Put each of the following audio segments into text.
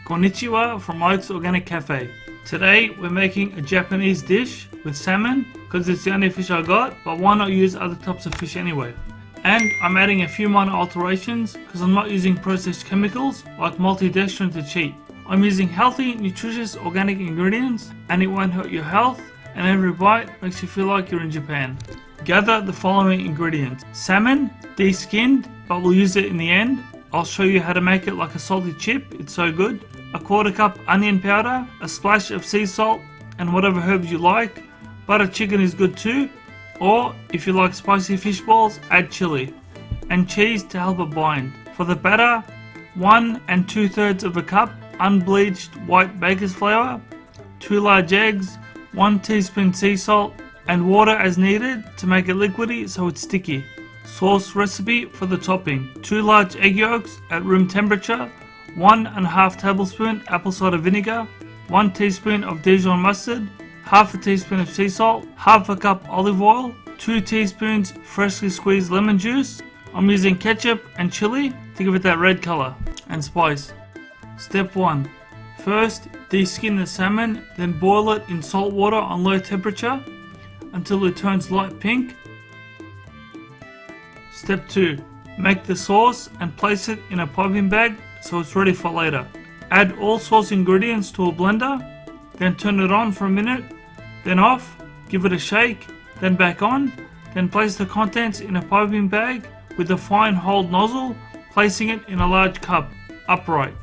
Konnichiwa from Mike's Organic Cafe. Today we're making a Japanese dish with salmon because it's the only fish I got, but why not use other types of fish anyway? And I'm adding a few minor alterations because I'm not using processed chemicals like maltodextrin to cheat. I'm using healthy, nutritious organic ingredients and it won't hurt your health, and every bite makes you feel like you're in Japan. Gather the following ingredients: salmon, de-skinned, but we'll use it in the end. I'll show you how to make it like a salty chip, it's so good. A quarter cup onion powder, a splash of sea salt, and whatever herbs you like. Butter chicken is good too, or if you like spicy fish balls, add chili. And cheese to help it bind. For the batter, 1 2/3 of a cup unbleached white baker's flour, 2 large eggs, 1 teaspoon sea salt, and water as needed to make it liquidy so it's sticky. Sauce recipe for the topping: 2 large egg yolks at room temperature, 1½ tablespoon apple cider vinegar, 1 teaspoon of Dijon mustard, half a teaspoon of sea salt, half a cup olive oil, 2 teaspoons freshly squeezed lemon juice. I'm using ketchup and chili to give it that red color, and spice. Step 1. First, de-skin the salmon, then boil it in salt water on low temperature until it turns light pink. Step 2. Make the sauce and place it in a piping bag so it's ready for later. Add all sauce ingredients to a blender, then turn it on for a minute, then off, give it a shake, then back on, then place the contents in a piping bag with a fine hold nozzle, placing it in a large cup, upright.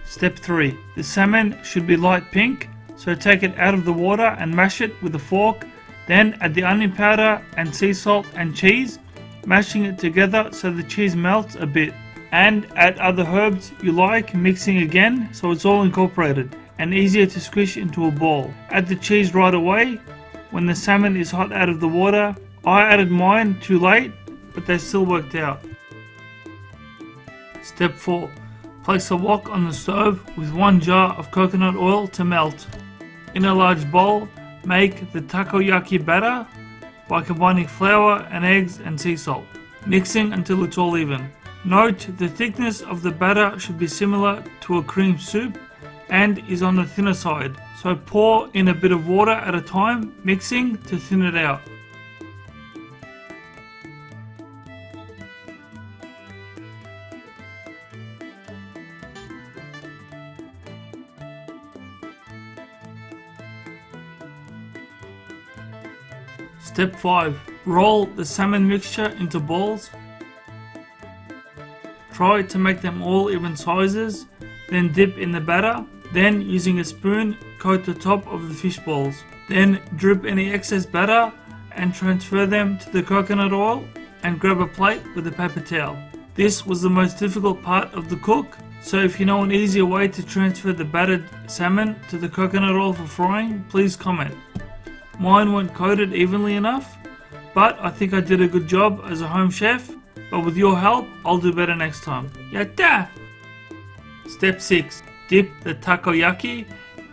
Step 3. The salmon should be light pink, so take it out of the water and mash it with a fork, then add the onion powder and sea salt and cheese, mashing it together so the cheese melts a bit, and add other herbs you like, mixing again so it's all incorporated and easier to squish into a ball. Add the cheese right away when the salmon is hot out of the water. I added mine too late, but they still worked out. Step 4. Place a wok on the stove with 1 jar of coconut oil to melt. In a large bowl, make the takoyaki batter by combining flour and eggs and sea salt, mixing until it's all even. Note the thickness of the batter should be similar to a cream soup and is on the thinner side, so pour in a bit of water at a time, mixing to thin it out. Step 5. Roll the salmon mixture into balls. Try to make them all even sizes, then dip in the batter. Then, using a spoon, coat the top of the fish balls. Then drip any excess batter and transfer them to the coconut oil and grab a plate with a paper towel. This was the most difficult part of the cook, so if you know an easier way to transfer the battered salmon to the coconut oil for frying, please comment. Mine weren't coated evenly enough, but I think I did a good job as a home chef, but with your help, I'll do better next time. Yatta! Step 6. Dip the takoyaki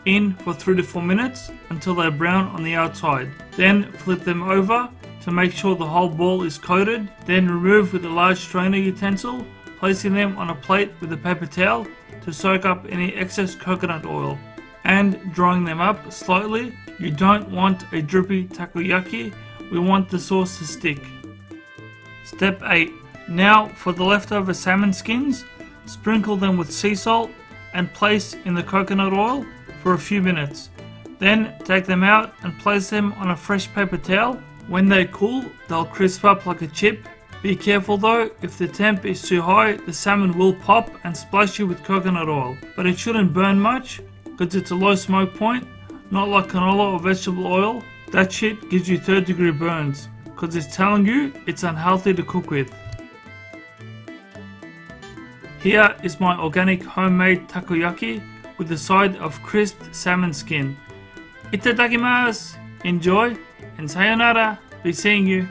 in for 3 to 4 minutes until they're brown on the outside. Then flip them over to make sure the whole ball is coated. Then remove with a large strainer utensil, placing them on a plate with a paper towel to soak up any excess coconut oil, and drying them up slightly. You don't want a drippy takoyaki, we want the sauce to stick. Step 8. Now for the leftover salmon skins, sprinkle them with sea salt and place in the coconut oil for a few minutes. Then take them out and place them on a fresh paper towel. When they cool, they'll crisp up like a chip. Be careful though, if the temp is too high, the salmon will pop and splash you with coconut oil. But it shouldn't burn much because it's a low smoke point, not like canola or vegetable oil. That shit gives you 3rd-degree burns because it's telling you it's unhealthy to cook with. Here is my organic homemade takoyaki with a side of crisped salmon skin. Itadakimasu! Enjoy and sayonara! Be seeing you!